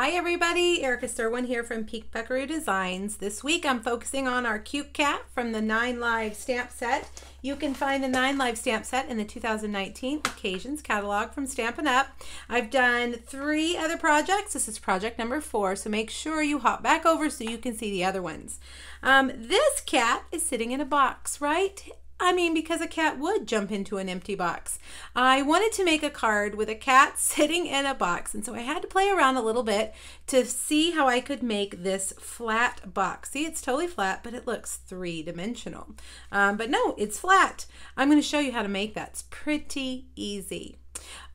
Hi everybody, Erica Sirwin here from Peak Buckaroo Designs. This week I'm focusing on our cute cat from the 9 Live stamp set. You can find the 9 Live stamp set in the 2019 Occasions catalog from Stampin' Up. I've done 3 other projects. This is project number 4, so make sure you hop back over so you can see the other ones. This cat is sitting in a box, right? I mean, because a cat would jump into an empty box. I wanted to make a card with a cat sitting in a box, and so I had to play around a little bit to see how I could make this flat box. See, it's totally flat, but it looks 3-dimensional. But no, it's flat. I'm going to show you how to make that. It's pretty easy.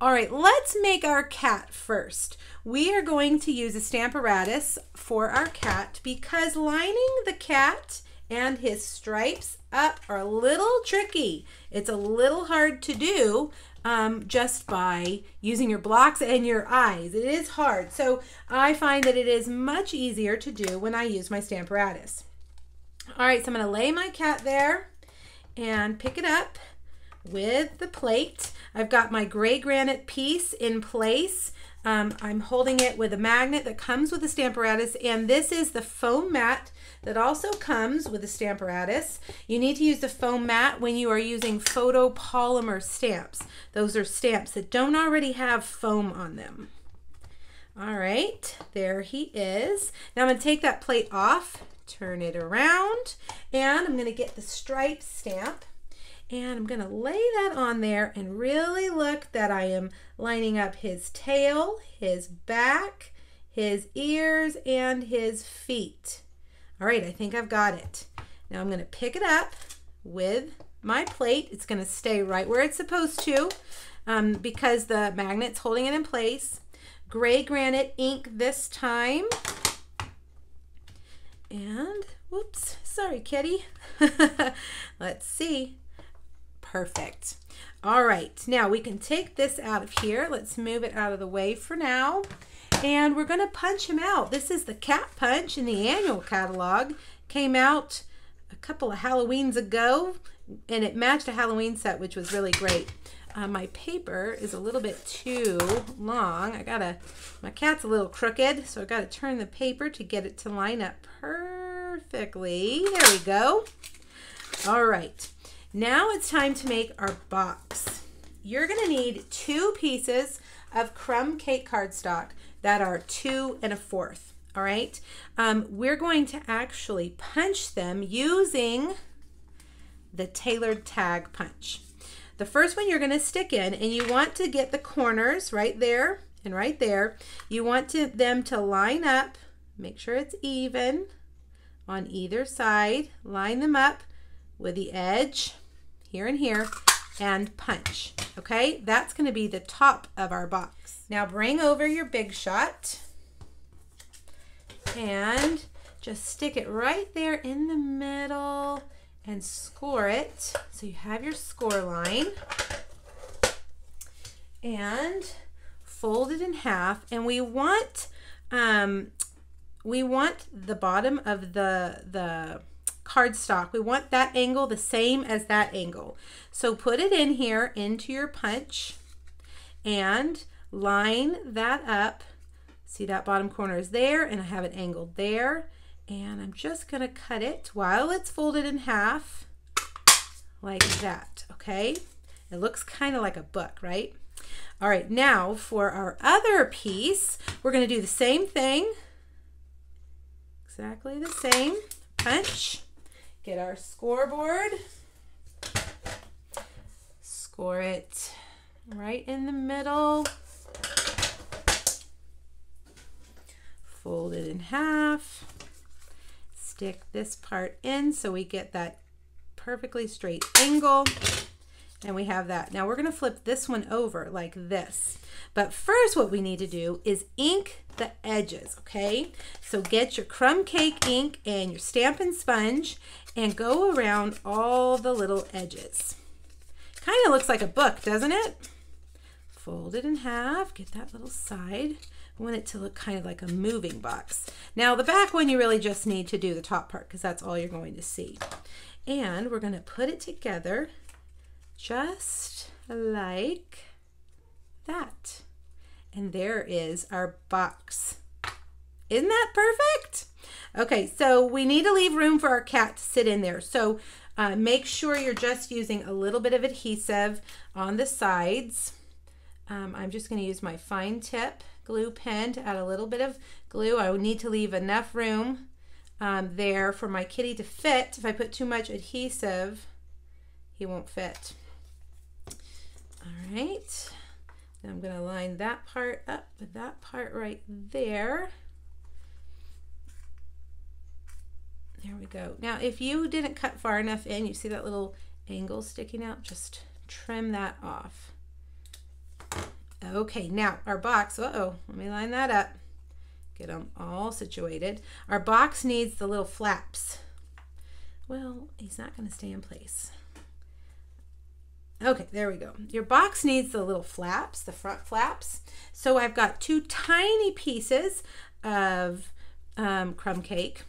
All right, let's make our cat first. We are going to use a Stamparatus for our cat because lining the cat and his stripes up are a little tricky. It's a little hard to do just by using your blocks and your eyes. It is hard. So I find that it is much easier to do when I use my Stamparatus. All right, so I'm gonna lay my cat there and pick it up with the plate. I've got my gray granite piece in place. I'm holding it with a magnet that comes with the Stamparatus, and this is the foam mat that also comes with the Stamparatus. You need to use the foam mat when you are using photopolymer stamps. Those are stamps that don't already have foam on them. All right, there he is. Now I'm going to take that plate off, turn it around, and I'm going to get the stripe stamp. And I'm going to lay that on there and really look that I am lining up his tail, his back, his ears, and his feet. All right, I think I've got it. Now I'm going to pick it up with my plate. It's going to stay right where it's supposed to because the magnet's holding it in place. Gray granite ink this time. And, whoops, sorry, kitty. Let's see. Perfect. All right, now we can take this out of here. Let's move it out of the way for now. And we're going to punch him out. This is the cat punch in the annual catalog. Came out a couple of Halloweens ago, and it matched a Halloween set, which was really great. My paper is a little bit too long. My cat's a little crooked, so I got to turn the paper to get it to line up perfectly. There we go. All right. Now it's time to make our box. You're going to need 2 pieces of crumb cake cardstock that are 2 1/4. All right. We're going to actually punch them using the tailored tag punch. The first one you're going to stick in, and you want to get the corners right there and right there. You want them to line up. Make sure it's even on either side. Line them up with the edge here and here, and punch. Okay, that's going to be the top of our box. Now bring over your Big Shot and just stick it right there in the middle and score it. So you have your score line, and fold it in half, and we want the bottom of the cardstock. We want that angle the same as that angle. So put it in here into your punch and line that up. See, that bottom corner is there, and I have it angled there. And I'm just going to cut it while it's folded in half like that, okay? It looks kind of like a book, right? All right, now for our other piece, we're going to do the same thing. Exactly the same. Punch. Get our scoreboard, score it right in the middle, fold it in half, stick this part in so we get that perfectly straight angle, and we have that. Now we're going to flip this one over like this. But first what we need to do is ink the edges, okay? So get your crumb cake ink and your Stampin' Sponge and go around all the little edges. Kind of looks like a book, doesn't it? Fold it in half, get that little side. I want it to look kind of like a moving box. Now the back one, you really just need to do the top part because that's all you're going to see. And we're going to put it together just like that. And there is our box. Isn't that perfect? Okay, so we need to leave room for our cat to sit in there. So make sure you're just using a little bit of adhesive on the sides. I'm just going to use my fine tip glue pen to add a little bit of glue. I would need to leave enough room there for my kitty to fit. If I put too much adhesive, he won't fit. All right, now I'm going to line that part up with that part right there. There we go. Now, if you didn't cut far enough in, you see that little angle sticking out, just trim that off. Okay, now our box, let me line that up. Get them all situated. Our box needs the little flaps. Well, he's not going to stay in place. Okay, there we go. Your box needs the little flaps, the front flaps. So I've got 2 tiny pieces of crumb cake,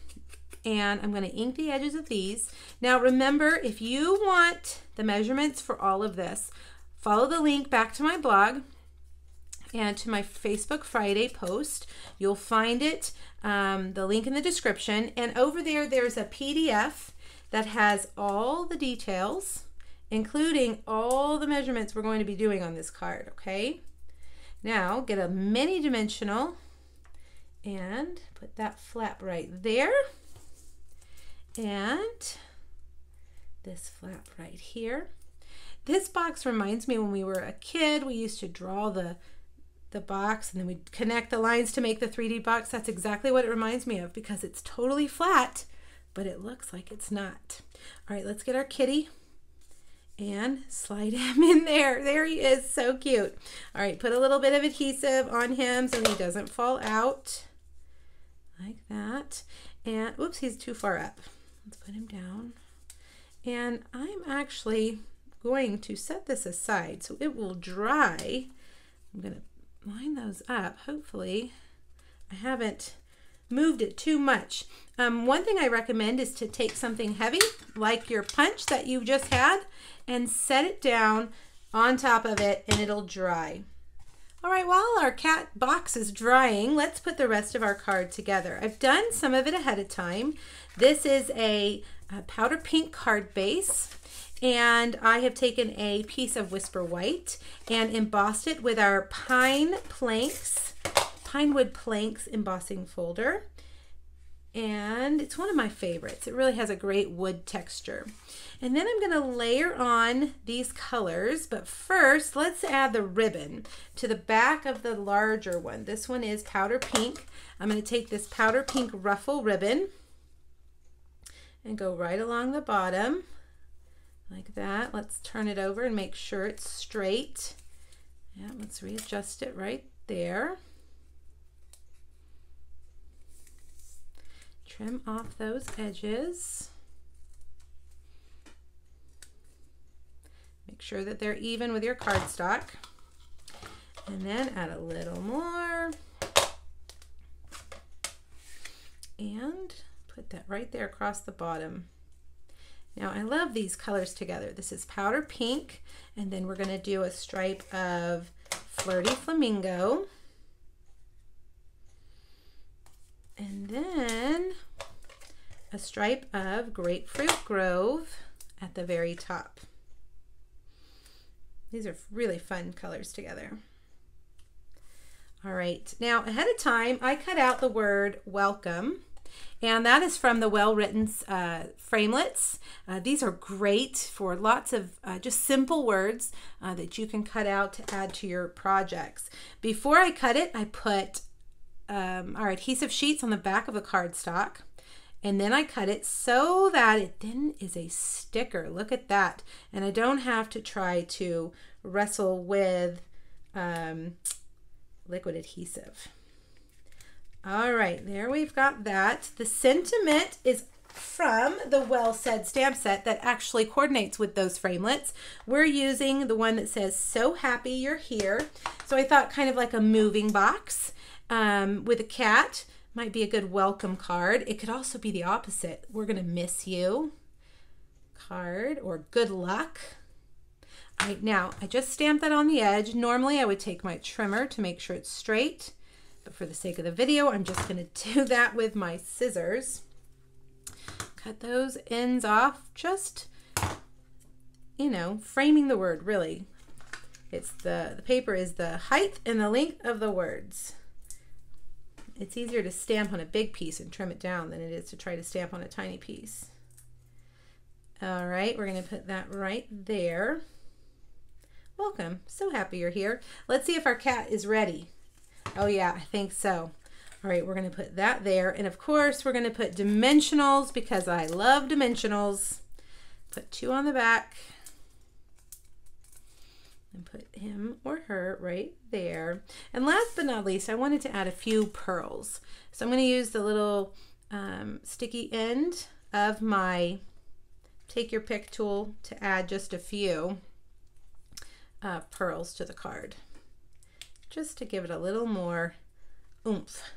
and I'm going to ink the edges of these. Now remember, if you want the measurements for all of this, follow the link back to my blog and to my Facebook Friday post. You'll find it, the link in the description. And over there, there's a PDF that has all the details, including all the measurements we're going to be doing on this card, okay? Now, get a mini dimensional and put that flap right there. And this flap right here. This box reminds me when we were a kid, we used to draw the box and then we'd connect the lines to make the 3D box. That's exactly what it reminds me of, because it's totally flat, but it looks like it's not. All right, let's get our kitty and slide him in there. There he is, so cute. All right, put a little bit of adhesive on him so he doesn't fall out, like that. And, oops, he's too far up. Let's put him down. And I'm actually going to set this aside so it will dry. I'm going to line those up. Hopefully I haven't moved it too much. One thing I recommend is to take something heavy like your punch that you just had and set it down on top of it and it'll dry. All right, while our cat box is drying, let's put the rest of our card together. I've done some of it ahead of time. This is a powder pink card base, and I have taken a piece of Whisper White and embossed it with our Pinewood Planks embossing folder. And it's one of my favorites. It really has a great wood texture. And then I'm going to layer on these colors, but first let's add the ribbon to the back of the larger one. This one is powder pink. I'm going to take this powder pink ruffle ribbon and go right along the bottom like that. Let's turn it over and make sure it's straight. Yeah, let's readjust it right there. Trim off those edges. Make sure that they're even with your cardstock. And then add a little more. And put that right there across the bottom. Now I love these colors together. This is powder pink, and then we're going to do a stripe of Flirty Flamingo. And then a stripe of Grapefruit Grove at the very top. These are really fun colors together. All right, now ahead of time, I cut out the word welcome, and that is from the Well Written framelits. These are great for lots of just simple words that you can cut out to add to your projects. Before I cut it, I put our adhesive sheets on the back of the cardstock, and then I cut it so that it then is a sticker. Look at that. And I don't have to try to wrestle with liquid adhesive. All right, there we've got that. The sentiment is from the Well Said stamp set that actually coordinates with those framelits. We're using the one that says, "So happy you're here." So I thought kind of like a moving box with a cat might be a good welcome card. It could also be the opposite. "We're gonna miss you" card, or "good luck." All right, now I just stamped that on the edge. Normally I would take my trimmer to make sure it's straight, But for the sake of the video, I'm just going to do that with my scissors. Cut those ends off, just, you know, framing the word, really. It's the paper is the height and the length of the words. It's easier to stamp on a big piece and trim it down than it is to try to stamp on a tiny piece. All right, we're going to put that right there. Welcome. So happy you're here. Let's see if our cat is ready. Oh yeah, I think so. All right, we're going to put that there. And of course, we're going to put dimensionals because I love dimensionals. Put 2 on the back. And put him or her right there. And last but not least, I wanted to add a few pearls. So I'm going to use the little sticky end of my Take Your Pick tool to add just a few pearls to the card, just to give it a little more oomph.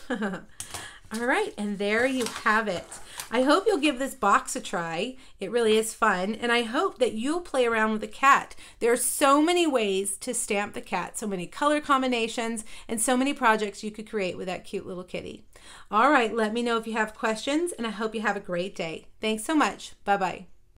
All right, and there you have it. I hope you'll give this box a try. It really is fun, and I hope that you'll play around with the cat. There are so many ways to stamp the cat, so many color combinations, and so many projects you could create with that cute little kitty. All right, let me know if you have questions, and I hope you have a great day. Thanks so much. Bye-bye.